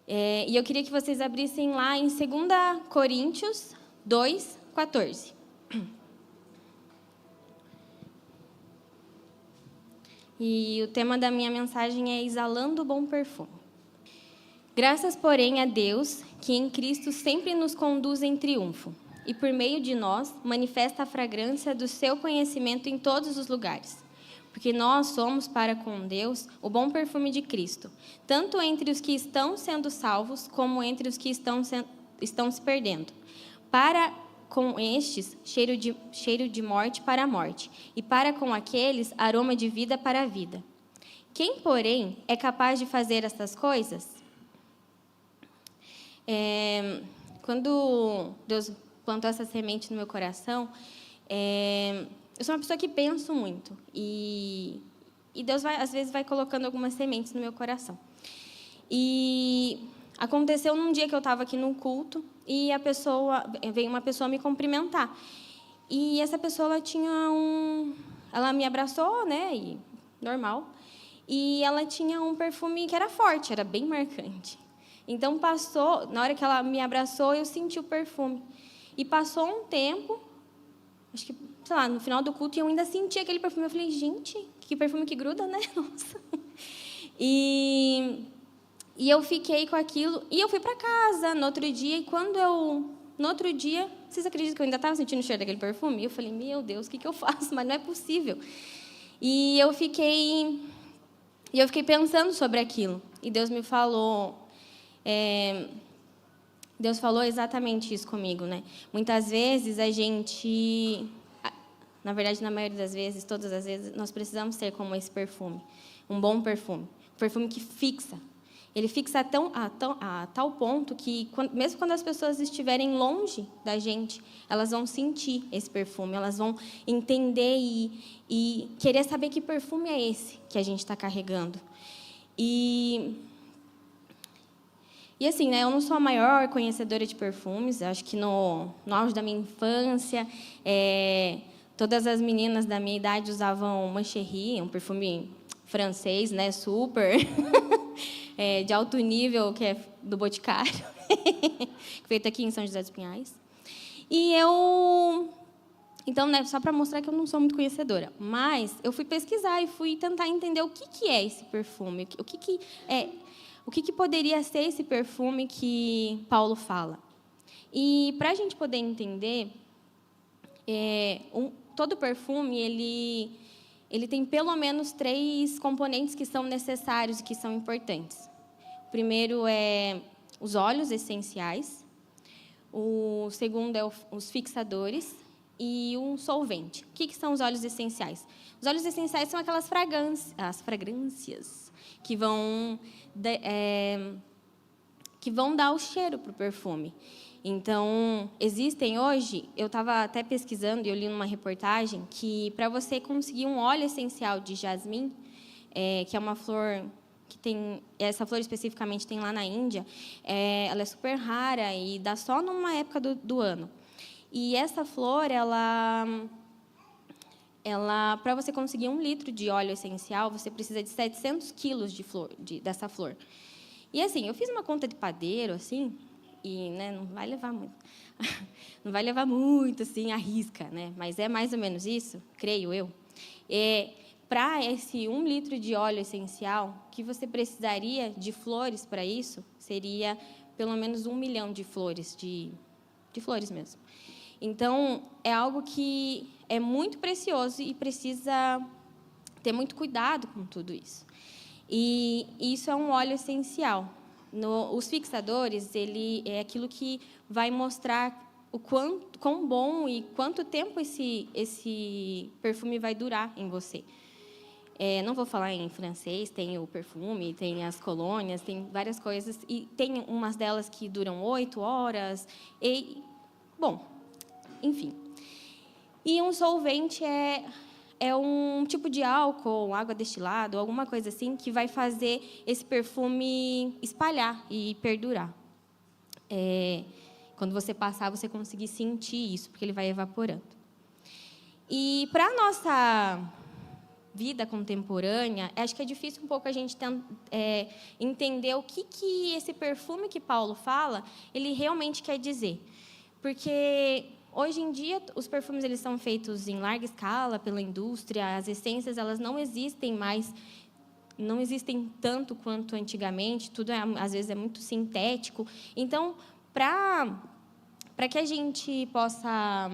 E eu queria que vocês abrissem lá em 2 Coríntios 2, 14. E o tema da minha mensagem é exalando o bom perfume. Graças, porém, a Deus, que em Cristo sempre nos conduz em triunfo, e por meio de nós manifesta a fragrância do seu conhecimento em todos os lugares. Porque nós somos para com Deus o bom perfume de Cristo, tanto entre os que estão sendo salvos, como entre os que estão se perdendo. Para com estes, cheiro de morte para a morte, e para com aqueles, aroma de vida para a vida. Quem, porém, é capaz de fazer estas coisas? Quando Deus plantou essa semente no meu coração, eu sou uma pessoa que penso muito, e Deus, às vezes, vai colocando algumas sementes no meu coração. E aconteceu num dia que eu estava aqui num culto, e veio uma pessoa me cumprimentar. E essa pessoa, ela me abraçou, né, e normal, e ela tinha um perfume que era forte, era bem marcante. Então, na hora que ela me abraçou, eu senti o perfume. E passou um tempo, acho que, sei lá, no final do culto, e eu ainda senti aquele perfume. Eu falei, gente, que perfume que gruda, né? Nossa. E eu fiquei com aquilo, e eu fui para casa no outro dia, no outro dia, vocês acreditam que eu ainda estava sentindo o cheiro daquele perfume? Eu falei, meu Deus, o que eu faço? Mas não é possível. E eu fiquei pensando sobre aquilo, e Deus me falou... Deus falou exatamente isso comigo, né? Muitas vezes a gente, na verdade, na maioria das vezes, todas as vezes, nós precisamos ter como esse perfume, um bom perfume, um perfume que fixa. Ele fixa a tal ponto que, mesmo quando as pessoas estiverem longe da gente, elas vão sentir esse perfume, elas vão entender e querer saber que perfume é esse que a gente está carregando. E assim, né, eu não sou a maior conhecedora de perfumes. Acho que no auge da minha infância, todas as meninas da minha idade usavam Mancherry, um perfume francês, né, super, de alto nível, que é do Boticário, feito aqui em São José dos Pinhais. Então, né, só para mostrar que eu não sou muito conhecedora, mas eu fui pesquisar e fui tentar entender o que é esse perfume, o que poderia ser esse perfume que Paulo fala. E, para a gente poder entender, todo perfume ele tem pelo menos 3 componentes que são necessários e que são importantes. O primeiro é os óleos essenciais, o segundo é os fixadores e um solvente. O que são os óleos essenciais? Os óleos essenciais são aquelas fragrâncias que vão dar o cheiro para o perfume. Então, existem hoje, eu estava até pesquisando e eu li numa reportagem que, para você conseguir um óleo essencial de jasmim, que é uma flor que tem, essa flor especificamente tem lá na Índia, ela é super rara e dá só numa época do ano. E essa flor, para você conseguir 1 litro de óleo essencial, você precisa de 700 quilos dessa flor. E, assim, eu fiz uma conta de padeiro, assim, e, né, não vai levar muito. Não vai levar muito, assim, à risca, né? Mas é mais ou menos isso, creio eu. Para esse 1 litro de óleo essencial, que você precisaria de flores para isso, seria pelo menos 1 milhão de flores, de flores mesmo. Então, é algo que é muito precioso e precisa ter muito cuidado com tudo isso. E isso é um óleo essencial. Os fixadores, ele é aquilo que vai mostrar quão bom e quanto tempo esse perfume vai durar em você. Não vou falar em francês, tem o perfume, tem as colônias, tem várias coisas, e tem umas delas que duram 8 horas. Bom, enfim. E um solvente é um tipo de álcool, água destilada, alguma coisa assim, que vai fazer esse perfume espalhar e perdurar. Quando você passar, você conseguir sentir isso, porque ele vai evaporando. E para a nossa vida contemporânea, acho que é difícil um pouco a gente entender o que esse perfume que Paulo fala, ele realmente quer dizer. Porque hoje em dia os perfumes eles são feitos em larga escala pela indústria, as essências elas não existem mais, não existem tanto quanto antigamente, tudo às vezes é muito sintético. Então, para que a gente possa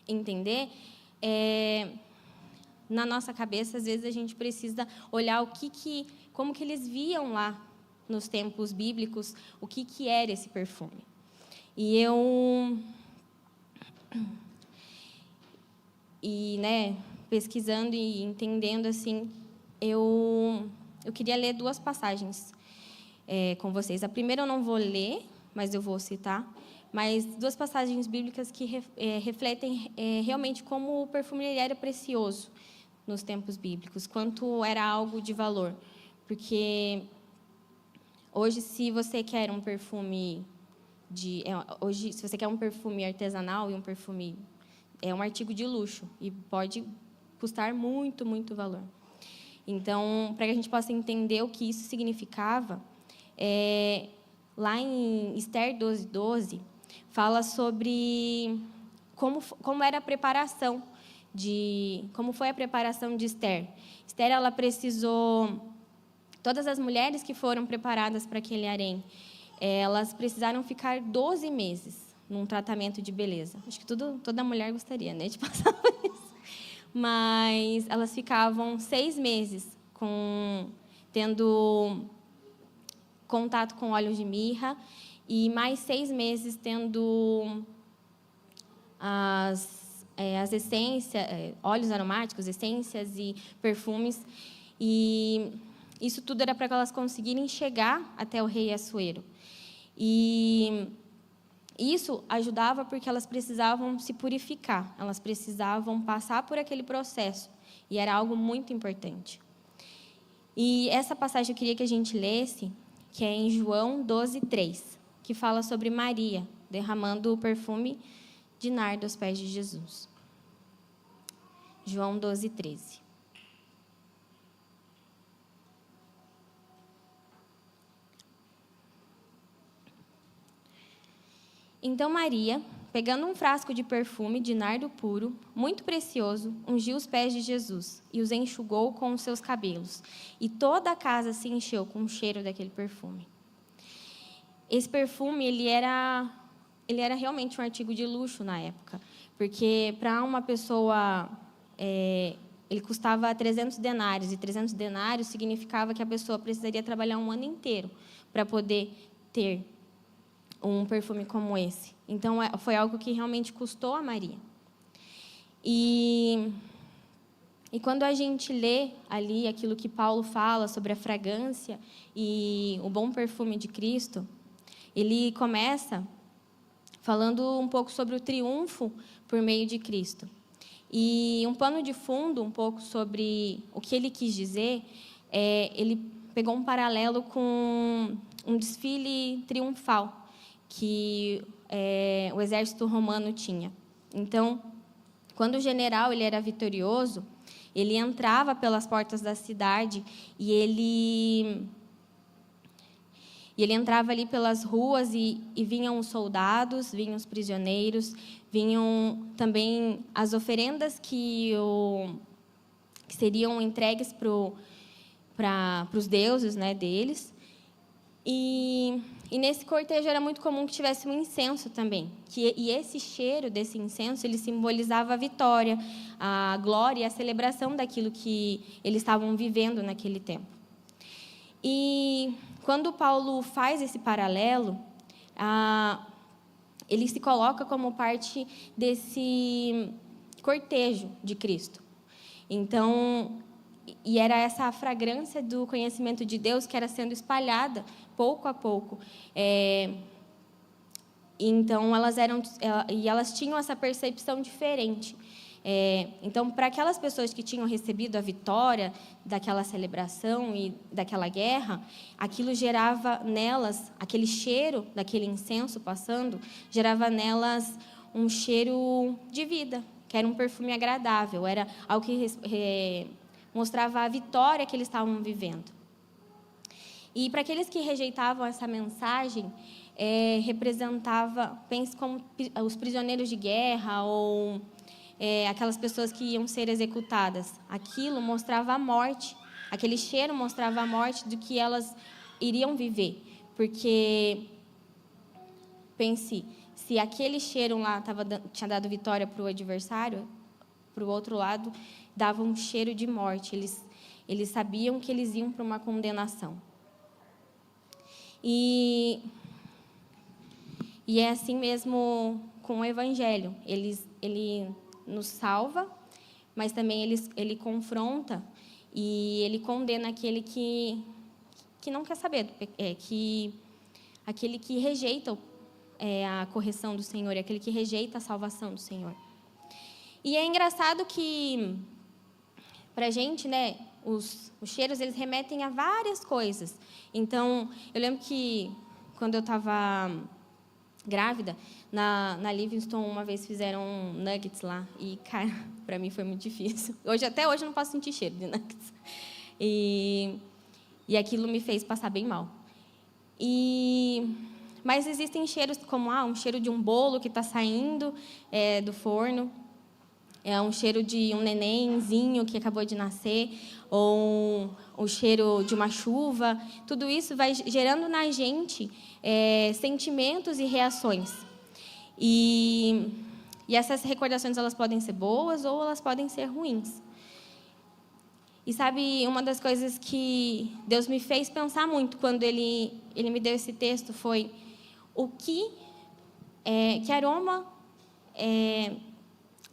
entender, na nossa cabeça, às vezes a gente precisa olhar como que eles viam lá nos tempos bíblicos, o que era esse perfume. Pesquisando e entendendo assim, eu queria ler 2 passagens com vocês. A primeira eu não vou ler, mas eu vou citar, mas 2 passagens bíblicas que refletem realmente como o perfume ele era precioso nos tempos bíblicos, quanto era algo de valor. Porque hoje, se você quer um perfume se você quer um perfume artesanal e um perfume é um artigo de luxo e pode custar muito, muito valor. Então, para que a gente possa entender o que isso significava, lá em Esther 12:12, fala sobre como era a preparação como foi a preparação de Esther. Esther, ela precisou, todas as mulheres que foram preparadas para aquele harém, elas precisaram ficar 12 meses num tratamento de beleza. Acho que toda mulher gostaria, né, de passar por isso. Mas elas ficavam 6 meses tendo contato com óleos de mirra e mais 6 meses tendo as essências, óleos aromáticos, essências e perfumes. E isso tudo era para que elas conseguirem chegar até o rei Assuero. E isso ajudava porque elas precisavam se purificar, elas precisavam passar por aquele processo, e era algo muito importante. E essa passagem eu queria que a gente lesse, que é em João 12:3, que fala sobre Maria derramando o perfume de nardo aos pés de Jesus. João 12:13. Então Maria, pegando um frasco de perfume de nardo puro, muito precioso, ungiu os pés de Jesus e os enxugou com os seus cabelos. E toda a casa se encheu com o cheiro daquele perfume. Esse perfume, ele era realmente um artigo de luxo na época, porque para uma pessoa, ele custava 300 denários, e 300 denários significava que a pessoa precisaria trabalhar um ano inteiro para poder ter um perfume como esse. Então, foi algo que realmente custou a Maria. E quando a gente lê ali aquilo que Paulo fala sobre a fragrância e o bom perfume de Cristo, ele começa falando um pouco sobre o triunfo por meio de Cristo. E um pano de fundo, um pouco sobre o que ele quis dizer, ele pegou um paralelo com um desfile triunfal que o exército romano tinha. Então, quando o general ele era vitorioso, ele entrava pelas portas da cidade e ele entrava ali pelas ruas e vinham os soldados, vinham os prisioneiros, vinham também as oferendas que seriam entregues para os deuses, né, deles. E nesse cortejo era muito comum que tivesse um incenso também. E esse cheiro desse incenso, ele simbolizava a vitória, a glória e a celebração daquilo que eles estavam vivendo naquele tempo. E quando Paulo faz esse paralelo, ele se coloca como parte desse cortejo de Cristo. Então, e era essa fragrância do conhecimento de Deus que era sendo espalhada pouco a pouco. Então, elas tinham essa percepção diferente. Então, para aquelas pessoas que tinham recebido a vitória daquela celebração e daquela guerra, aquilo gerava nelas, aquele cheiro daquele incenso passando, gerava nelas um cheiro de vida, que era um perfume agradável, era algo que mostrava a vitória que eles estavam vivendo. E para aqueles que rejeitavam essa mensagem, representava, pense como os prisioneiros de guerra ou aquelas pessoas que iam ser executadas. Aquilo mostrava a morte, aquele cheiro mostrava a morte do que elas iriam viver. Porque, pense, se aquele cheiro lá tinha dado vitória para o adversário, para o outro lado, dava um cheiro de morte. Eles sabiam que eles iam para uma condenação. E é assim mesmo com o Evangelho. Ele nos salva, mas também ele confronta e ele condena aquele que não quer saber, aquele que rejeita a correção do Senhor, aquele que rejeita a salvação do Senhor. E é engraçado que, para a gente, né, os cheiros, eles remetem a várias coisas. Então, eu lembro que, quando eu estava grávida, na Livingston, uma vez fizeram nuggets lá. E, cara, para mim foi muito difícil. Até hoje eu não posso sentir cheiro de nuggets. E aquilo me fez passar bem mal. Mas existem cheiros como um cheiro de um bolo que está saindo do forno, um cheiro de um nenenzinho que acabou de nascer, ou o cheiro de uma chuva. Tudo isso vai gerando na gente sentimentos e reações. E essas recordações, elas podem ser boas ou elas podem ser ruins. E sabe, uma das coisas que Deus me fez pensar muito quando Ele me deu esse texto foi que aroma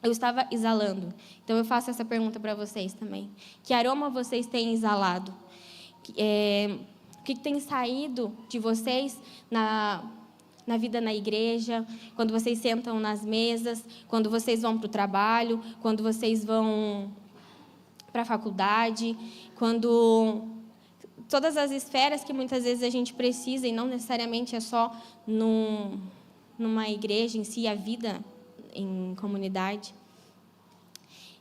eu estava exalando. Então, eu faço essa pergunta para vocês também. Que aroma vocês têm exalado? O que tem saído de vocês na vida na igreja, quando vocês sentam nas mesas, quando vocês vão para o trabalho, quando vocês vão para a faculdade, quando todas as esferas que muitas vezes a gente precisa, e não necessariamente é só numa igreja em si, a vida em comunidade.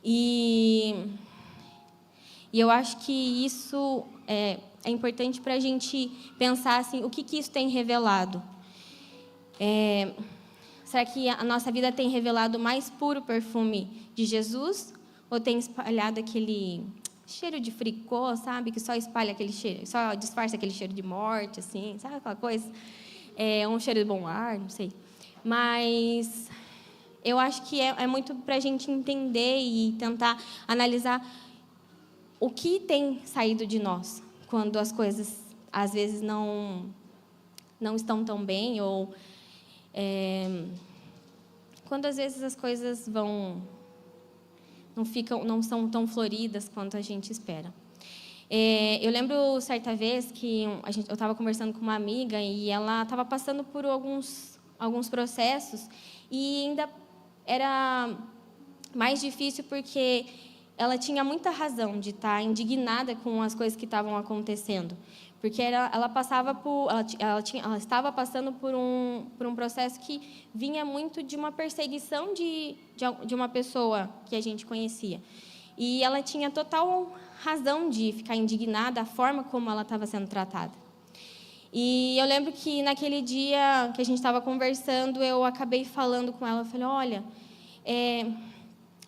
E eu acho que isso é importante para a gente pensar assim, o que isso tem revelado. Será que a nossa vida tem revelado mais puro perfume de Jesus? Ou tem espalhado aquele cheiro de fricô, sabe? Que só espalha aquele cheiro, só disfarça aquele cheiro de morte, assim, sabe aquela coisa? Um cheiro de bom ar, não sei. Mas eu acho que é muito para a gente entender e tentar analisar o que tem saído de nós quando as coisas, às vezes, não estão tão bem, ou quando, às vezes, as coisas não são tão floridas quanto a gente espera. Eu lembro, certa vez, que eu estava conversando com uma amiga e ela estava passando por alguns processos, e ainda era mais difícil porque ela tinha muita razão de estar indignada com as coisas que estavam acontecendo, porque ela estava passando por um processo que vinha muito de uma perseguição de uma pessoa que a gente conhecia, e ela tinha total razão de ficar indignada da forma como ela estava sendo tratada. E eu lembro que naquele dia que a gente estava conversando, eu acabei falando com ela, eu falei, olha,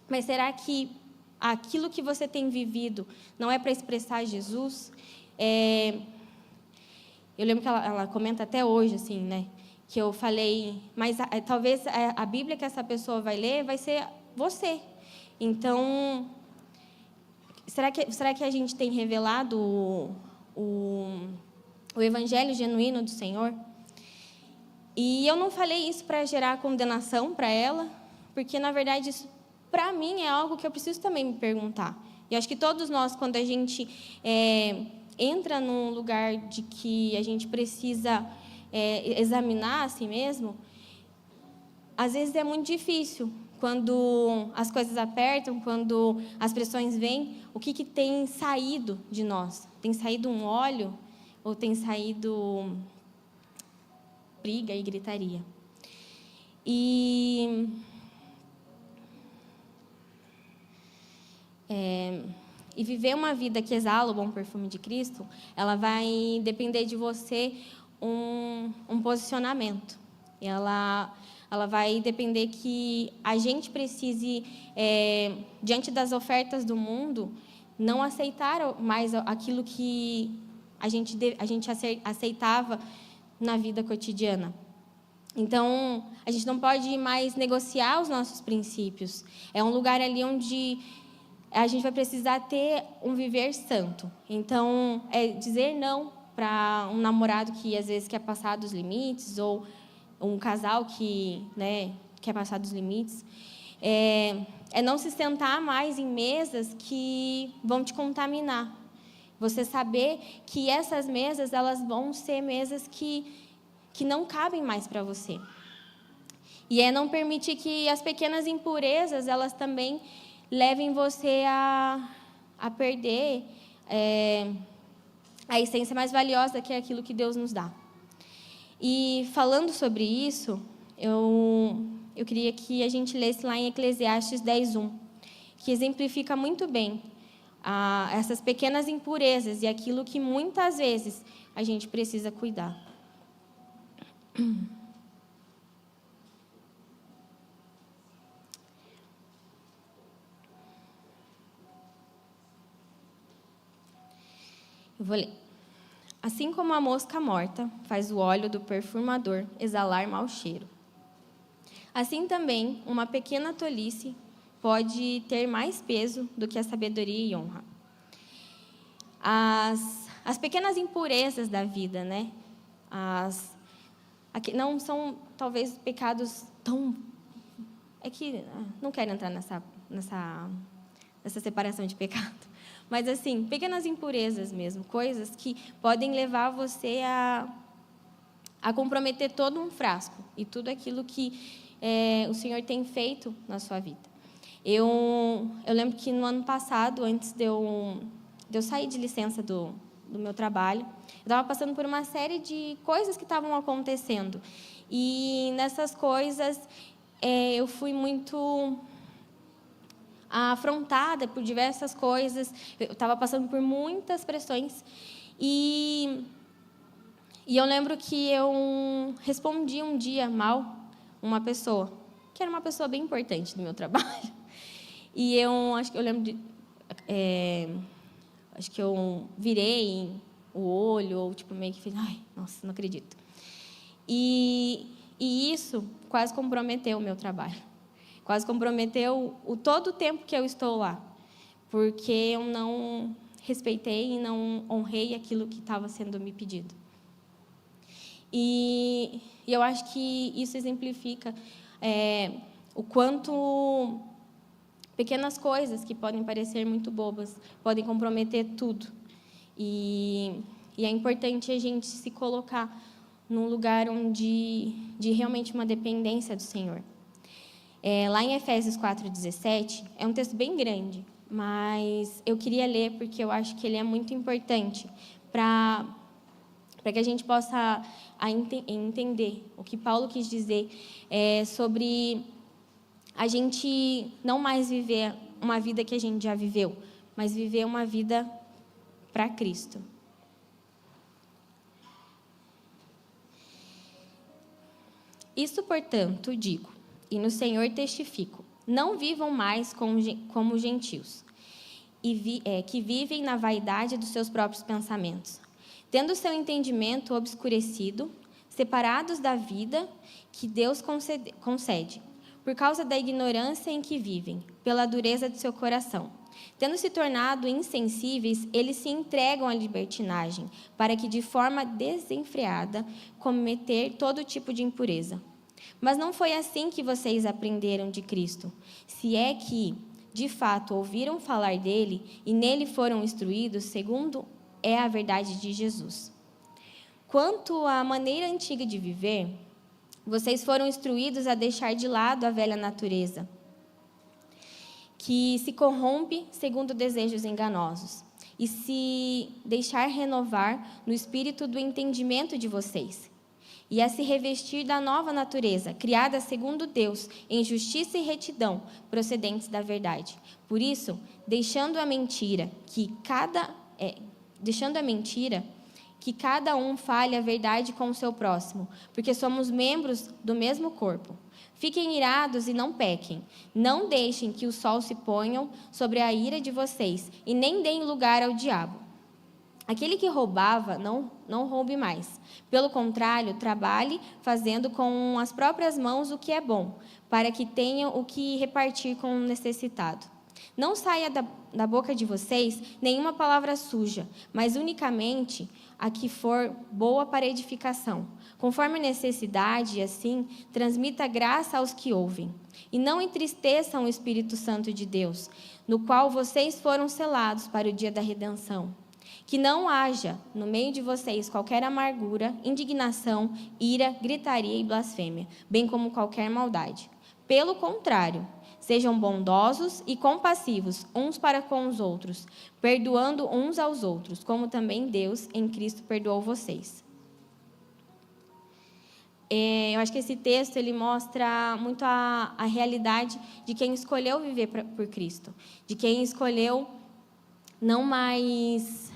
mas será que aquilo que você tem vivido não é para expressar Jesus? Eu lembro que ela comenta até hoje, assim, né? Que eu falei, mas talvez a Bíblia que essa pessoa vai ler vai ser você. Então, será que a gente tem revelado o Evangelho genuíno do Senhor? E eu não falei isso para gerar condenação para ela, porque, na verdade, isso, para mim, é algo que eu preciso também me perguntar. E acho que todos nós, quando a gente entra num lugar de que a gente precisa examinar a si mesmo, às vezes é muito difícil. Quando as coisas apertam, quando as pressões vêm, o que tem saído de nós? Tem saído um óleo ou tem saído briga e gritaria? E e viver uma vida que exala o bom perfume de Cristo, ela vai depender de você um posicionamento. Ela vai depender que a gente precise, diante das ofertas do mundo, não aceitar mais aquilo que a gente aceitava na vida cotidiana. Então, a gente não pode mais negociar os nossos princípios. É um lugar ali onde a gente vai precisar ter um viver santo. Então, dizer não para um namorado que, às vezes, quer passar dos limites, ou um casal que, quer passar dos limites. É não se sentar mais em mesas que vão te contaminar. Você saber que essas mesas, elas vão ser mesas que não cabem mais para você. E é não permitir que as pequenas impurezas, elas também levem você a perder a essência mais valiosa, que é aquilo que Deus nos dá. E falando sobre isso, eu queria que a gente lesse lá em Eclesiastes 10:1, que exemplifica muito bem essas pequenas impurezas e aquilo que muitas vezes a gente precisa cuidar. Eu vou ler. Assim como a mosca morta faz o óleo do perfumador exalar mau cheiro, assim também uma pequena tolice pode ter mais peso do que a sabedoria e honra. As pequenas impurezas da vida, não são, talvez, pecados tão... É que não quero entrar nessa separação de pecado. Mas, assim, pequenas impurezas mesmo, coisas que podem levar você a comprometer todo um frasco e tudo aquilo que o Senhor tem feito na sua vida. Eu lembro que no ano passado, antes de eu sair de licença do meu trabalho, eu estava passando por uma série de coisas que estavam acontecendo. E nessas coisas, eu fui muito afrontada por diversas coisas. Eu estava passando por muitas pressões. E eu lembro que eu respondi um dia mal uma pessoa, que era uma pessoa bem importante do meu trabalho. E acho que eu virei o olho, ou meio que fiz, ai, nossa, não acredito. E isso quase comprometeu o meu trabalho. Quase comprometeu todo o tempo que eu estou lá, porque eu não respeitei e não honrei aquilo que estava sendo me pedido. E eu acho que isso exemplifica o quanto pequenas coisas que podem parecer muito bobas podem comprometer tudo. E é importante a gente se colocar num lugar de realmente uma dependência do Senhor. Lá em Efésios 4:17, é um texto bem grande, mas eu queria ler porque eu acho que ele é muito importante para que a gente possa entender o que Paulo quis dizer sobre a gente não mais viver uma vida que a gente já viveu, mas viver uma vida para Cristo. Isso, portanto, digo, e no Senhor testifico, não vivam mais como gentios, que vivem na vaidade dos seus próprios pensamentos, tendo seu entendimento obscurecido, separados da vida que Deus concede, por causa da ignorância em que vivem, pela dureza de seu coração. Tendo se tornado insensíveis, eles se entregam à libertinagem, para que, de forma desenfreada, cometer todo tipo de impureza. Mas não foi assim que vocês aprenderam de Cristo, se é que, de fato, ouviram falar dele e nele foram instruídos, segundo é a verdade de Jesus. Quanto à maneira antiga de viver, vocês foram instruídos a deixar de lado a velha natureza, que se corrompe segundo desejos enganosos, e se deixar renovar no espírito do entendimento de vocês, e a se revestir da nova natureza, criada segundo Deus, em justiça e retidão, procedentes da verdade. Por isso, deixando a mentira, que cada um fale a verdade com o seu próximo, porque somos membros do mesmo corpo. Fiquem irados e não pequem. Não deixem que o sol se ponha sobre a ira de vocês, e nem deem lugar ao diabo. Aquele que roubava, não roube mais. Pelo contrário, trabalhe fazendo com as próprias mãos o que é bom, para que tenham o que repartir com o necessitado. Não saia da boca de vocês nenhuma palavra suja, mas unicamente a que for boa para edificação, conforme a necessidade, e assim transmita graça aos que ouvem. E não entristeçam o Espírito Santo de Deus, no qual vocês foram selados para o dia da redenção. Que não haja no meio de vocês qualquer amargura, indignação, ira, gritaria e blasfêmia, bem como qualquer maldade. Pelo contrário, sejam bondosos e compassivos uns para com os outros, perdoando uns aos outros, como também Deus em Cristo perdoou vocês. Eu acho que esse texto ele mostra muito a realidade de quem escolheu viver por Cristo, de quem escolheu não mais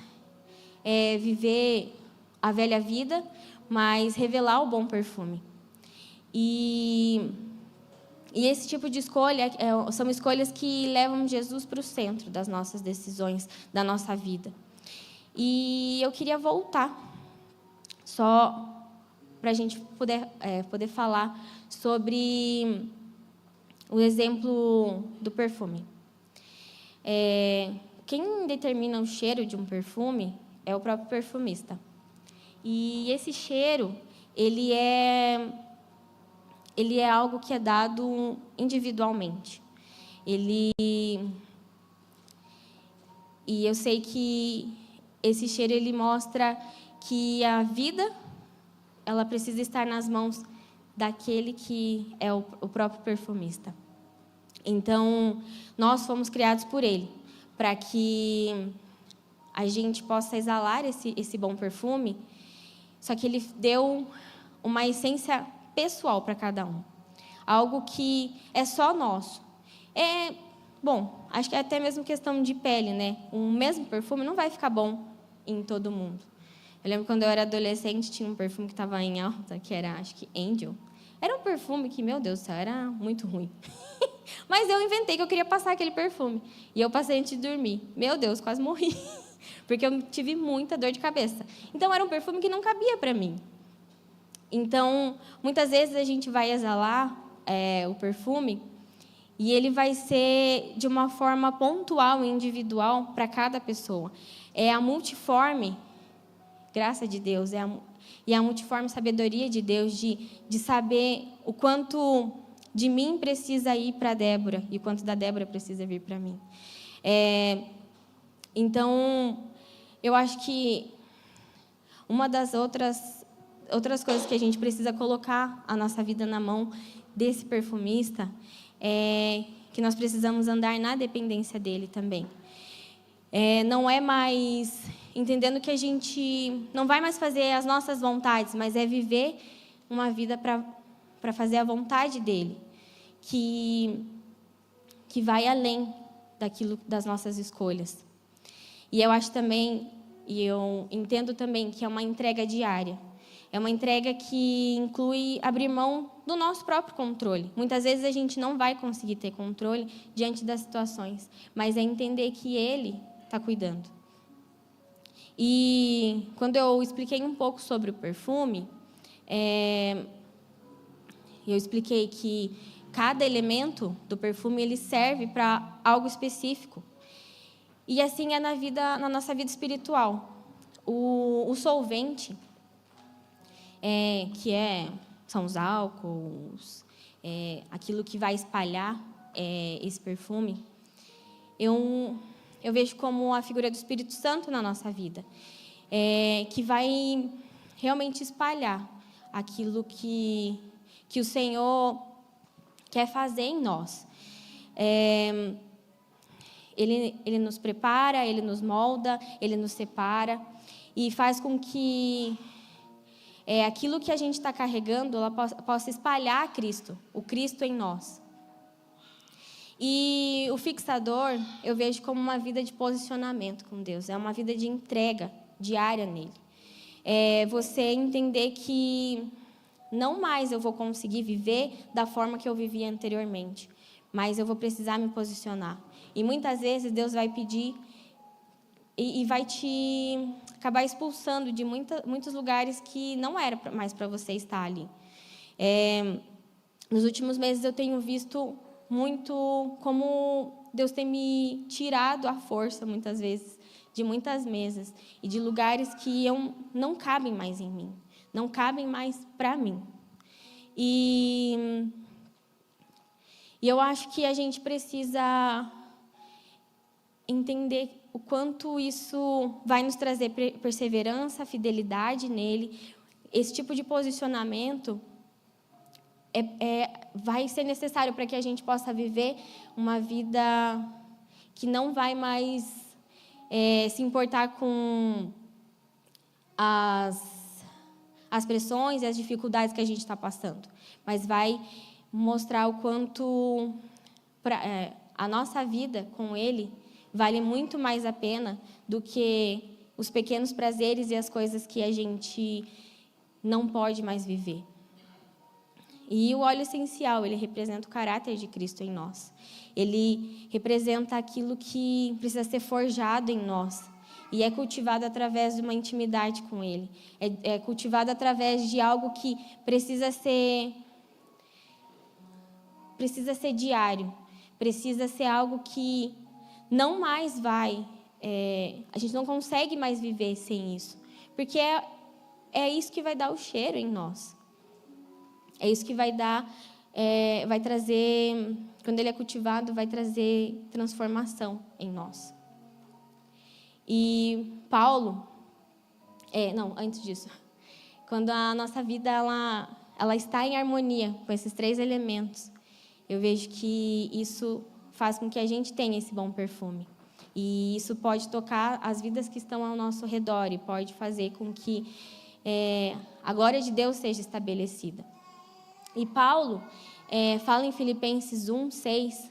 viver a velha vida, mas revelar o bom perfume. E esse tipo de escolha são escolhas que levam Jesus para o centro das nossas decisões, da nossa vida. E eu queria voltar, só para a gente poder falar sobre o exemplo do perfume. Quem determina o cheiro de um perfume é o próprio perfumista. E esse cheiro, ele é algo que é dado individualmente. E eu sei que esse cheiro ele mostra que a vida ela precisa estar nas mãos daquele que é o próprio perfumista. Então, nós fomos criados por ele, para que a gente possa exalar esse bom perfume, só que ele deu uma essência pessoal para cada um. Algo que é só nosso. Bom, acho que é até mesmo questão de pele, né? O mesmo perfume não vai ficar bom em todo mundo. Eu lembro quando eu era adolescente, tinha um perfume que estava em alta, que era, acho que Angel. Era um perfume que, meu Deus do céu, era muito ruim. Mas eu inventei que eu queria passar aquele perfume. E eu passei antes de dormir. Meu Deus, quase morri. Porque eu tive muita dor de cabeça. Então, era um perfume que não cabia para mim. Então, muitas vezes a gente vai exalar o perfume e ele vai ser de uma forma pontual e individual para cada pessoa. É a multiforme graça de Deus, e a multiforme sabedoria de Deus de saber o quanto de mim precisa ir para a Débora e o quanto da Débora precisa vir para mim. Então, eu acho que uma das outras coisas que a gente precisa colocar a nossa vida na mão desse perfumista é que nós precisamos andar na dependência dele também. Não é mais entendendo que a gente não vai mais fazer as nossas vontades, mas é viver uma vida para fazer a vontade dele, que vai além das nossas escolhas. E eu acho também, e eu entendo também que é uma entrega diária. É uma entrega que inclui abrir mão do nosso próprio controle. Muitas vezes a gente não vai conseguir ter controle diante das situações, mas é entender que ele está cuidando. E quando eu expliquei um pouco sobre o perfume, eu expliquei que cada elemento do perfume ele serve para algo específico. E assim é na nossa vida espiritual. O solvente, são os álcools, aquilo que vai espalhar esse perfume, eu vejo como a figura do Espírito Santo na nossa vida, que vai realmente espalhar aquilo que o Senhor quer fazer em nós. Ele nos prepara, Ele nos molda, Ele nos separa e faz com que aquilo que a gente está carregando, ela possa espalhar Cristo, o Cristo em nós. E o fixador, eu vejo como uma vida de posicionamento com Deus, é uma vida de entrega diária nele. É você entender que não mais eu vou conseguir viver da forma que eu vivia anteriormente, mas eu vou precisar me posicionar. E muitas vezes Deus vai pedir e vai te acabar expulsando de muitos lugares que não era mais para você estar ali. Nos últimos meses eu tenho visto muito como Deus tem me tirado à força, muitas vezes, de muitas mesas e de lugares que não cabem mais em mim, não cabem mais para mim. E eu acho que a gente precisa entender o quanto isso vai nos trazer perseverança, fidelidade nele. Esse tipo de posicionamento vai ser necessário para que a gente possa viver uma vida que não vai mais se importar com as pressões e as dificuldades que a gente está passando, mas vai mostrar o quanto a nossa vida com Ele vale muito mais a pena do que os pequenos prazeres e as coisas que a gente não pode mais viver. E o óleo essencial, ele representa o caráter de Cristo em nós. Ele representa aquilo que precisa ser forjado em nós. E é cultivado através de uma intimidade com Ele. É cultivado através de algo que precisa ser diário. Precisa ser algo que não mais a gente não consegue mais viver sem isso. Porque é isso que vai dar o cheiro em nós. É isso que vai trazer, quando ele é cultivado, vai trazer transformação em nós. E Paulo, antes disso, quando a nossa vida ela está em harmonia com esses 3 elementos, eu vejo que isso faz com que a gente tenha esse bom perfume. E isso pode tocar as vidas que estão ao nosso redor e pode fazer com que a glória de Deus seja estabelecida. E Paulo fala em Filipenses 1:6,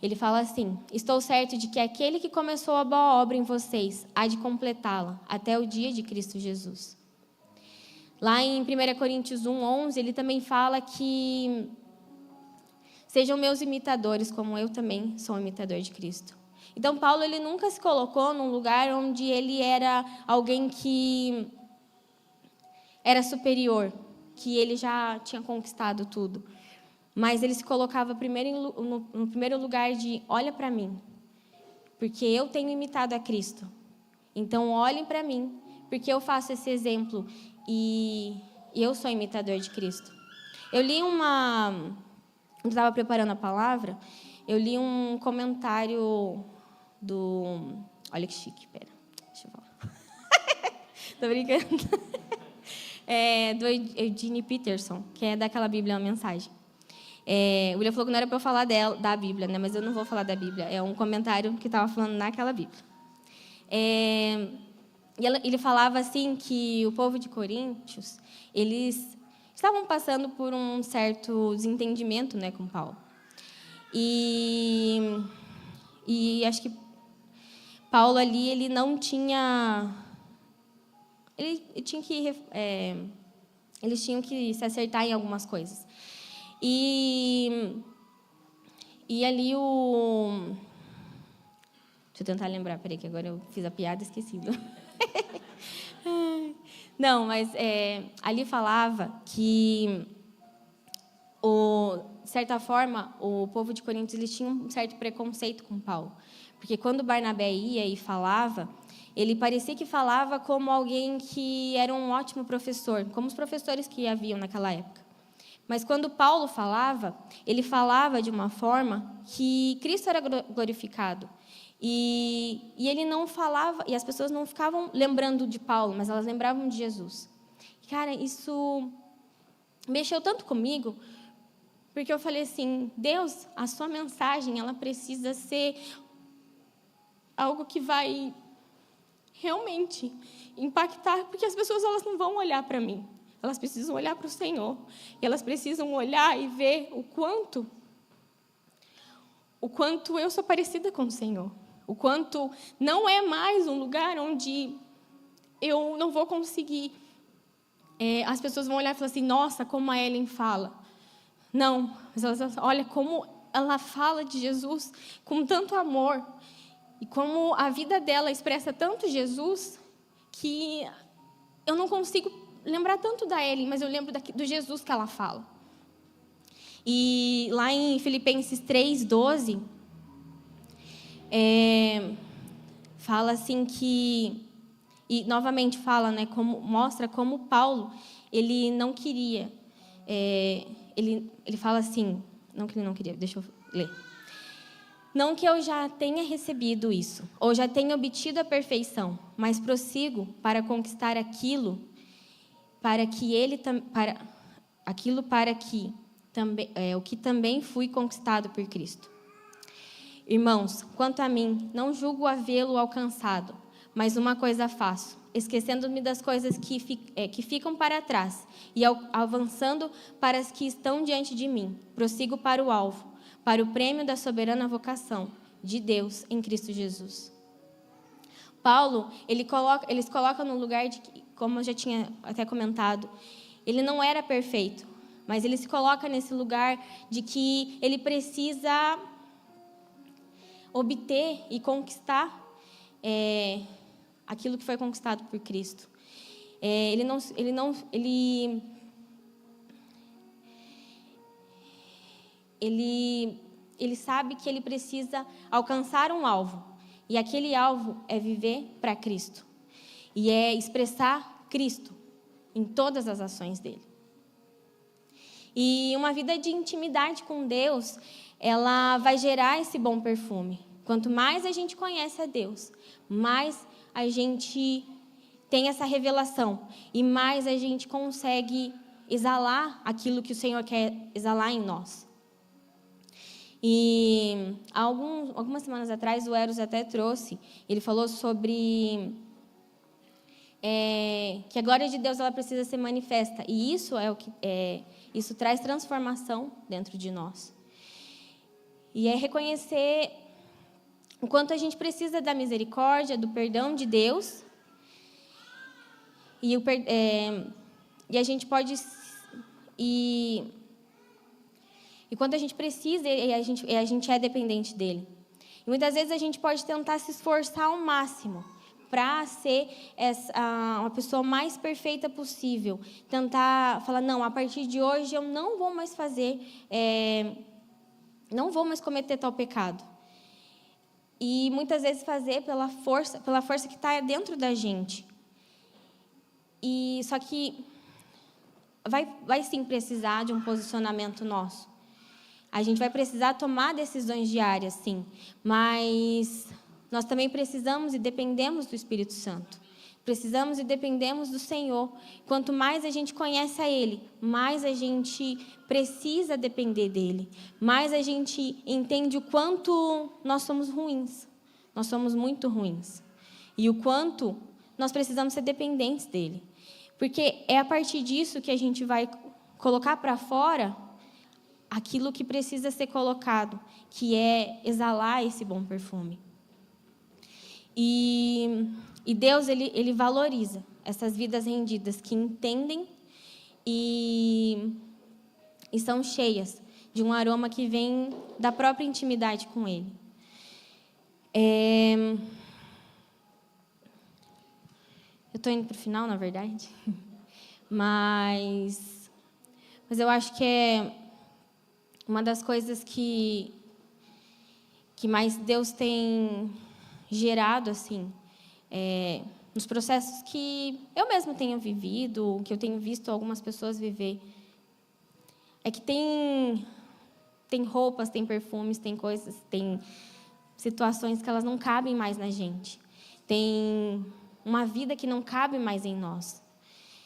ele fala assim: estou certo de que aquele que começou a boa obra em vocês há de completá-la até o dia de Cristo Jesus. Lá em 1 Coríntios 1:11, ele também fala que sejam meus imitadores, como eu também sou imitador de Cristo. Então, Paulo ele nunca se colocou num lugar onde ele era alguém que era superior, que ele já tinha conquistado tudo. Mas ele se colocava no primeiro lugar de, olha para mim, porque eu tenho imitado a Cristo. Então, olhem para mim, porque eu faço esse exemplo e eu sou imitador de Cristo. Eu li quando estava preparando a palavra, eu li um comentário olha que chique, pera, deixa eu falar. Tô brincando. Do Eugene Peterson, que é daquela Bíblia, uma mensagem. O William falou que não era para eu falar da Bíblia, né? Mas eu não vou falar da Bíblia. É um comentário que estava falando naquela Bíblia. E ele falava assim que o povo de Coríntios, eles estavam passando por um certo desentendimento, né, com Paulo. E acho que Paulo ali, ele não tinha... Eles tinham que se acertar em algumas coisas. E ali deixa eu tentar lembrar, peraí, que agora eu fiz a piada e esqueci. Não, mas ali falava que, de certa forma, o povo de Coríntios eles tinham um certo preconceito com Paulo. Porque quando Barnabé ia e falava, ele parecia que falava como alguém que era um ótimo professor, como os professores que haviam naquela época. Mas quando Paulo falava, ele falava de uma forma que Cristo era glorificado. E ele não falava, e as pessoas não ficavam lembrando de Paulo, mas elas lembravam de Jesus. Cara, isso mexeu tanto comigo, porque eu falei assim, Deus, a sua mensagem, ela precisa ser algo que vai realmente impactar, porque as pessoas elas não vão olhar para mim. Elas precisam olhar para o Senhor. E elas precisam olhar e ver o quanto eu sou parecida com o Senhor. O quanto não é mais um lugar onde eu não vou conseguir. As pessoas vão olhar e falar assim, nossa, como a Ellen fala. Não, mas elas olham como ela fala de Jesus com tanto amor. E como a vida dela expressa tanto Jesus, que eu não consigo lembrar tanto da Ellen, mas eu lembro do Jesus que ela fala. E lá em Filipenses 3:12, fala assim que... E, novamente, fala, né, mostra como Paulo, ele não queria... ele fala assim... Não que ele não queria, deixa eu ler. Não que eu já tenha recebido isso, ou já tenha obtido a perfeição, mas prossigo para conquistar aquilo o que também fui conquistado por Cristo. Irmãos, quanto a mim, não julgo havê-lo alcançado, mas uma coisa faço, esquecendo-me das coisas que ficam para trás e avançando para as que estão diante de mim, prossigo para o alvo, para o prêmio da soberana vocação de Deus em Cristo Jesus. Paulo, eles colocam no lugar de que, como eu já tinha até comentado, ele não era perfeito, mas ele se coloca nesse lugar de que ele precisa obter e conquistar aquilo que foi conquistado por Cristo. Ele sabe que ele precisa alcançar um alvo. E aquele alvo é viver para Cristo. E é expressar Cristo em todas as ações dele. E uma vida de intimidade com Deus, ela vai gerar esse bom perfume. Quanto mais a gente conhece a Deus, mais a gente tem essa revelação. E mais a gente consegue exalar aquilo que o Senhor quer exalar em nós. E algumas semanas atrás, o Eros até trouxe, ele falou sobre que a glória de Deus ela precisa ser manifesta. E isso isso traz transformação dentro de nós. E é reconhecer o quanto a gente precisa da misericórdia, do perdão de Deus. E a gente pode... E quando a gente precisa, a gente é dependente dele. E muitas vezes a gente pode tentar se esforçar ao máximo para ser uma pessoa mais perfeita possível. Tentar falar, não, a partir de hoje eu não vou mais fazer, não vou mais cometer tal pecado. E muitas vezes fazer pela força que está dentro da gente. Só que vai sim precisar de um posicionamento nosso. A gente vai precisar tomar decisões diárias, sim, mas nós também precisamos e dependemos do Espírito Santo. Precisamos e dependemos do Senhor. Quanto mais a gente conhece a Ele, mais a gente precisa depender dEle. Mais a gente entende o quanto nós somos ruins. Nós somos muito ruins. E o quanto nós precisamos ser dependentes dEle. Porque é a partir disso que a gente vai colocar para fora aquilo que precisa ser colocado, que é exalar esse bom perfume. E Deus, ele valoriza essas vidas rendidas que entendem e são cheias de um aroma que vem da própria intimidade com Ele. Eu estou indo para o final, na verdade, mas eu acho que é uma das coisas que mais Deus tem gerado, assim, nos processos que eu mesma tenho vivido, que eu tenho visto algumas pessoas viver, é que tem roupas, tem perfumes, tem coisas, tem situações que elas não cabem mais na gente. Tem uma vida que não cabe mais em nós.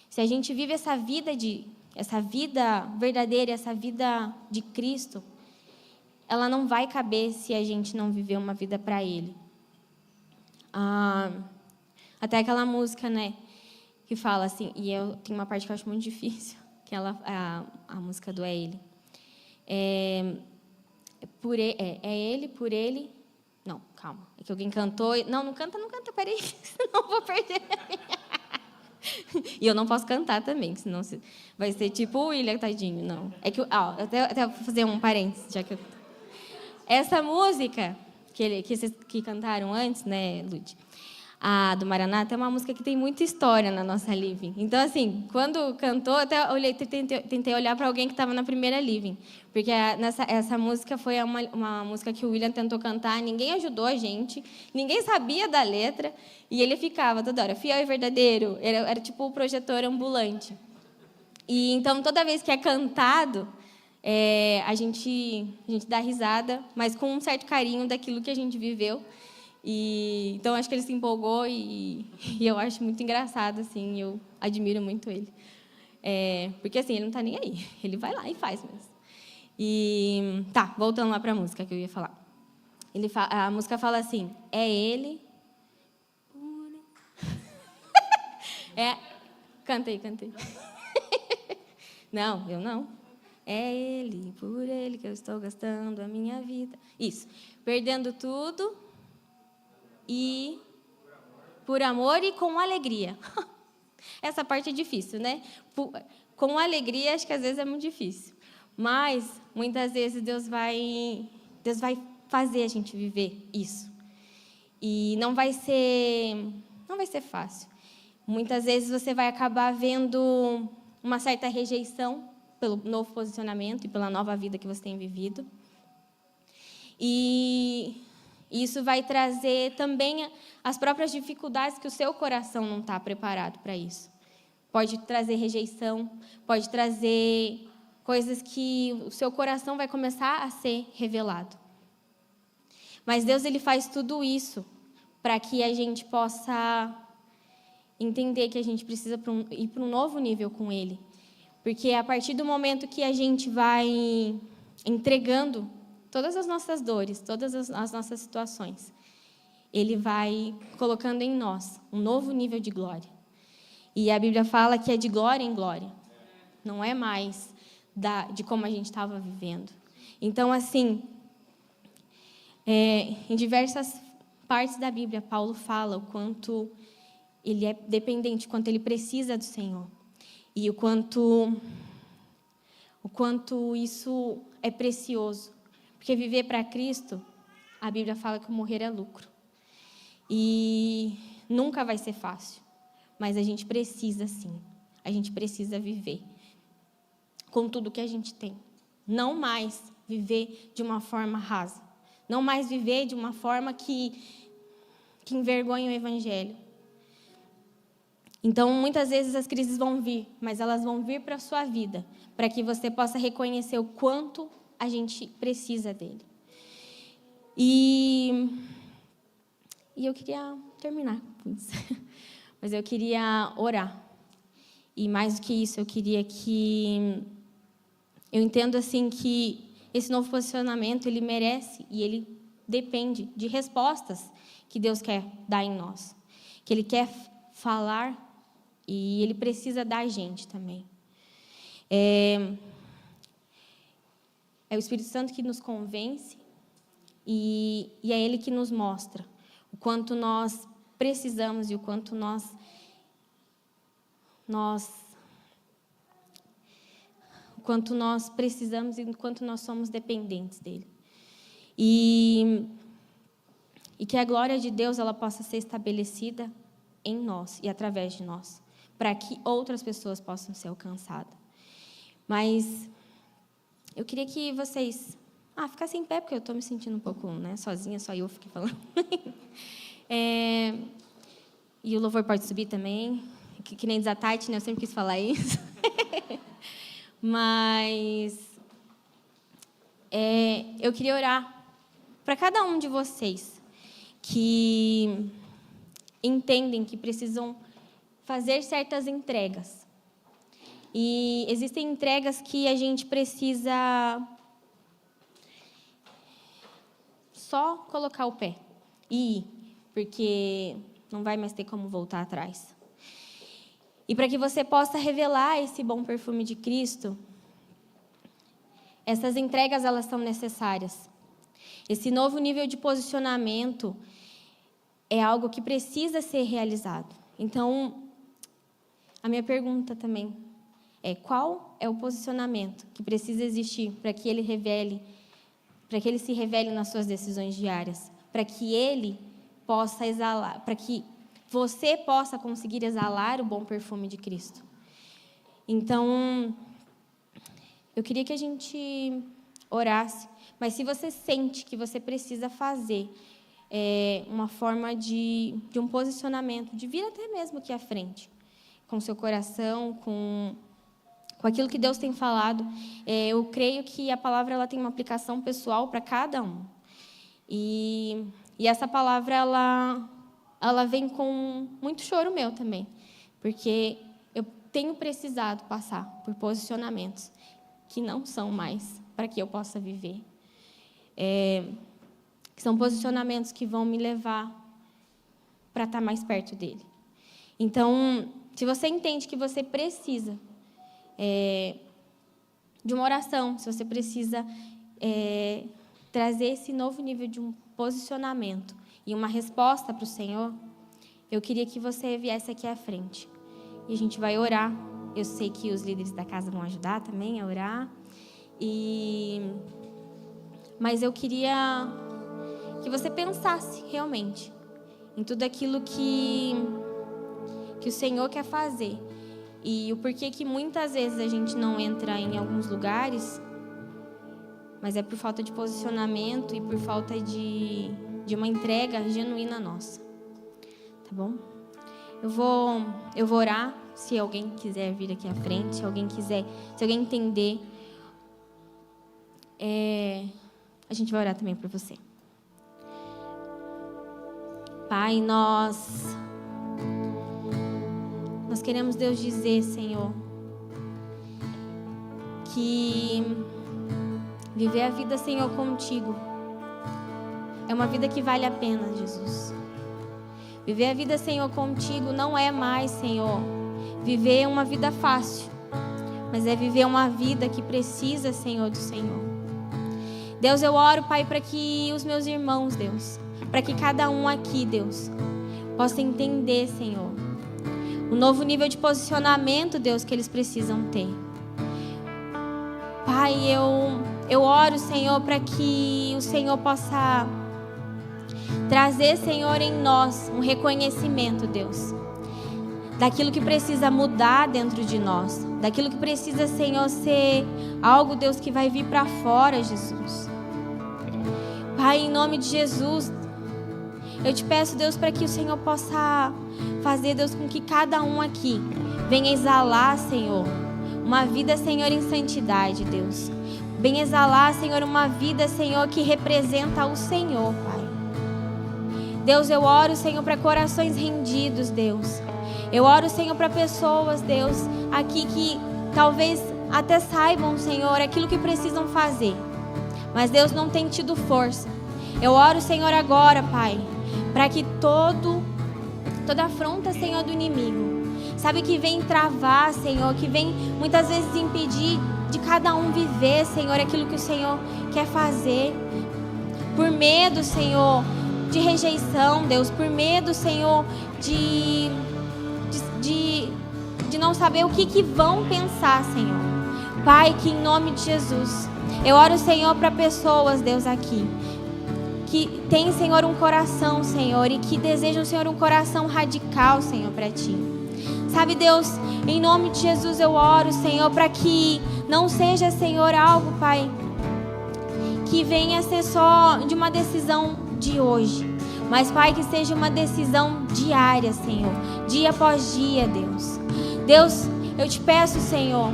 Se a gente vive essa vida verdadeira, essa vida de Cristo, ela não vai caber se a gente não viver uma vida para Ele. Até aquela música, né, que fala assim, e tem uma parte que eu acho muito difícil, que a música do É Ele. É Ele, por Ele... Não, calma. É que alguém cantou... Não canta, peraí, senão eu vou perder. E eu não posso cantar também, senão vai ser tipo o William, tadinho, não. É que, até vou fazer um parênteses, já que essa música que cantaram antes, né, Lud? A do Maranata é uma música que tem muita história na nossa living. Então, assim, quando cantou, até tentei olhar para alguém que estava na primeira living. Porque essa música foi uma música que o William tentou cantar, ninguém ajudou a gente, ninguém sabia da letra, e ele ficava toda hora, fiel e verdadeiro, era tipo o projetor ambulante. E então, toda vez que é cantado, a gente dá risada, mas com um certo carinho daquilo que a gente viveu. Então, acho que ele se empolgou e eu acho muito engraçado, assim, eu admiro muito ele. Porque, assim, ele não está nem aí, ele vai lá e faz mesmo. Tá, voltando lá para a música que eu ia falar. A música fala assim, é ele... Canta aí. Não, eu não. É ele, por ele que eu estou gastando a minha vida. Isso, perdendo tudo... E por amor e com alegria. Essa parte é difícil, né? Com alegria, acho que às vezes é muito difícil. Mas, muitas vezes, Deus vai fazer a gente viver isso. E não vai ser fácil. Muitas vezes você vai acabar vendo uma certa rejeição pelo novo posicionamento e pela nova vida que você tem vivido. E isso vai trazer também as próprias dificuldades que o seu coração não está preparado para isso. Pode trazer rejeição, pode trazer coisas que o seu coração vai começar a ser revelado. Mas Deus, ele faz tudo isso para que a gente possa entender que a gente precisa ir para um novo nível com Ele. Porque a partir do momento que a gente vai entregando todas as nossas dores, todas as nossas situações, Ele vai colocando em nós um novo nível de glória. E a Bíblia fala que é de glória em glória. Não é mais de como a gente estava vivendo. Então, assim, em diversas partes da Bíblia, Paulo fala o quanto ele é dependente, o quanto ele precisa do Senhor. E o quanto isso é precioso. Porque viver para Cristo, a Bíblia fala que morrer é lucro. E nunca vai ser fácil. Mas a gente precisa, sim. A gente precisa viver com tudo que a gente tem. Não mais viver de uma forma rasa. Não mais viver de uma forma que envergonha o Evangelho. Então, muitas vezes as crises vão vir, mas elas vão vir para a sua vida, para que você possa reconhecer o quanto a gente precisa dele. E eu queria terminar com isso. Mas eu queria orar. E mais do que isso, eu queria que... Eu entendo assim que esse novo posicionamento, ele merece e ele depende de respostas que Deus quer dar em nós. Que Ele quer falar e Ele precisa da gente também. É o Espírito Santo que nos convence e é Ele que nos mostra o quanto nós precisamos e o quanto nós precisamos e o quanto nós somos dependentes dele. E que a glória de Deus ela possa ser estabelecida em nós e através de nós, para que outras pessoas possam ser alcançadas. Mas eu queria que vocês ficassem em pé, porque eu estou me sentindo um pouco sozinha, só eu fiquei falando. E o louvor pode subir também, que nem diz a Tati, né? Eu sempre quis falar isso. Mas eu queria orar para cada um de vocês que entendem que precisam fazer certas entregas. E existem entregas que a gente precisa só colocar o pé e ir, porque não vai mais ter como voltar atrás. E para que você possa revelar esse bom perfume de Cristo, essas entregas, elas são necessárias. Esse novo nível de posicionamento é algo que precisa ser realizado. Então, a minha pergunta também é: qual é o posicionamento que precisa existir para que ele se revele nas suas decisões diárias, para que ele possa exalar, para que você possa conseguir exalar o bom perfume de Cristo? Então, eu queria que a gente orasse, mas se você sente que você precisa fazer uma forma de um posicionamento, de vir até mesmo aqui à frente, com seu coração, com aquilo que Deus tem falado, eu creio que a palavra ela tem uma aplicação pessoal para cada um. E essa palavra ela vem com muito choro meu também, porque eu tenho precisado passar por posicionamentos que não são mais para que eu possa viver. Que são posicionamentos que vão me levar para estar mais perto dele. Então, se você entende que você precisa de uma oração, se você precisa trazer esse novo nível de um posicionamento e uma resposta para o Senhor, eu queria que você viesse aqui à frente. E a gente vai orar. Eu sei que os líderes da casa vão ajudar também a orar. Mas eu queria que você pensasse realmente em tudo aquilo que o Senhor quer fazer. E o porquê que muitas vezes a gente não entra em alguns lugares, mas é por falta de posicionamento e por falta de uma entrega genuína nossa. Tá bom? Eu vou orar, se alguém quiser vir aqui à frente, se alguém entender, a gente vai orar também por você. Pai, nós queremos, Deus, dizer, Senhor, que viver a vida, Senhor, contigo é uma vida que vale a pena, Jesus. Viver a vida, Senhor, contigo não é mais, Senhor, viver uma vida fácil, mas é viver uma vida que precisa, Senhor, do Senhor. Deus, eu oro, Pai, para que os meus irmãos, Deus, para que cada um aqui, Deus, possa entender, Senhor, o novo nível de posicionamento, Deus, que eles precisam ter. Pai, eu oro, Senhor, para que o Senhor possa trazer, Senhor, em nós um reconhecimento, Deus, daquilo que precisa mudar dentro de nós, daquilo que precisa, Senhor, ser algo, Deus, que vai vir para fora, Jesus. Pai, em nome de Jesus, eu te peço, Deus, para que o Senhor possa fazer, Deus, com que cada um aqui venha exalar, Senhor, uma vida, Senhor, em santidade, Deus. Venha exalar, Senhor, uma vida, Senhor, que representa o Senhor, Pai. Deus, eu oro, Senhor, para corações rendidos, Deus. Eu oro, Senhor, para pessoas, Deus, aqui que talvez até saibam, Senhor, aquilo que precisam fazer, mas Deus não tem tido força. Eu oro, Senhor, agora, Pai, para que toda afronta, Senhor, do inimigo, sabe, que vem travar, Senhor, que vem muitas vezes impedir de cada um viver, Senhor, aquilo que o Senhor quer fazer, por medo, Senhor, de rejeição, Deus, por medo, Senhor, de não saber o que vão pensar, Senhor. Pai, que em nome de Jesus, eu oro, Senhor, para pessoas, Deus, aqui, que tem, Senhor, um coração, Senhor, e que desejam, Senhor, um coração radical, Senhor, para Ti. Sabe, Deus, em nome de Jesus eu oro, Senhor, para que não seja, Senhor, algo, Pai, que venha a ser só de uma decisão de hoje, mas, Pai, que seja uma decisão diária, Senhor, dia após dia, Deus. Deus, eu te peço, Senhor,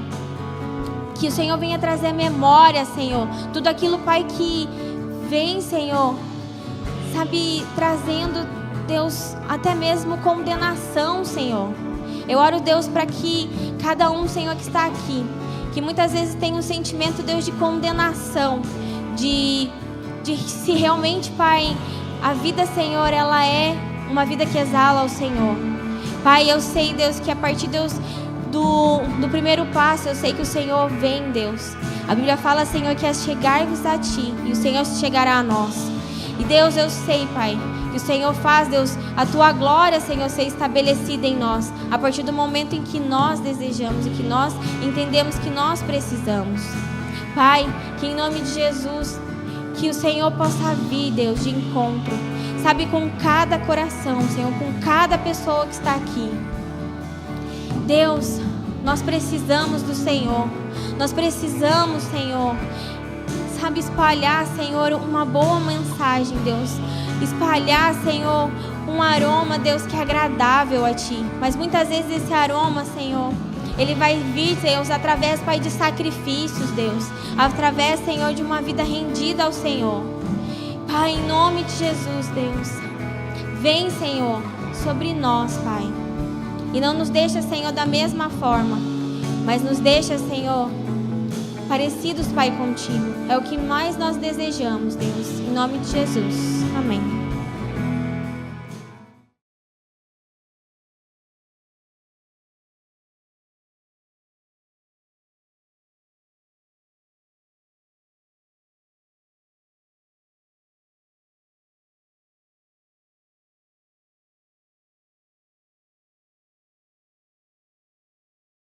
que o Senhor venha trazer memória, Senhor, tudo aquilo, Pai, que vem, Senhor, sabe, trazendo, Deus, até mesmo condenação, Senhor. Eu oro, Deus, para que cada um, Senhor, que está aqui, que muitas vezes tem um sentimento, Deus, de condenação, de se realmente, Pai, a vida, Senhor, ela é uma vida que exala ao Senhor. Pai, eu sei, Deus, que a partir, Deus, do primeiro passo, eu sei que o Senhor vem, Deus. A Bíblia fala, Senhor, que é chegar-vos a Ti e o Senhor chegará a nós. E Deus, eu sei, Pai, que o Senhor faz, Deus, a Tua glória, Senhor, ser estabelecida em nós, a partir do momento em que nós desejamos e que nós entendemos que nós precisamos. Pai, que em nome de Jesus, que o Senhor possa vir, Deus, de encontro, sabe, com cada coração, Senhor, com cada pessoa que está aqui. Deus, nós precisamos do Senhor, nós precisamos, Senhor, sabe, espalhar, Senhor, uma boa mensagem, Deus, espalhar, Senhor, um aroma, Deus, que é agradável a Ti, mas muitas vezes esse aroma, Senhor, ele vai vir, Deus, através, Pai, de sacrifícios, Deus, através, Senhor, de uma vida rendida ao Senhor. Pai, em nome de Jesus, Deus, vem, Senhor, sobre nós, Pai, e não nos deixa, Senhor, da mesma forma, mas nos deixa, Senhor, parecidos, Pai, contigo. É o que mais nós desejamos, Deus, em nome de Jesus. Amém.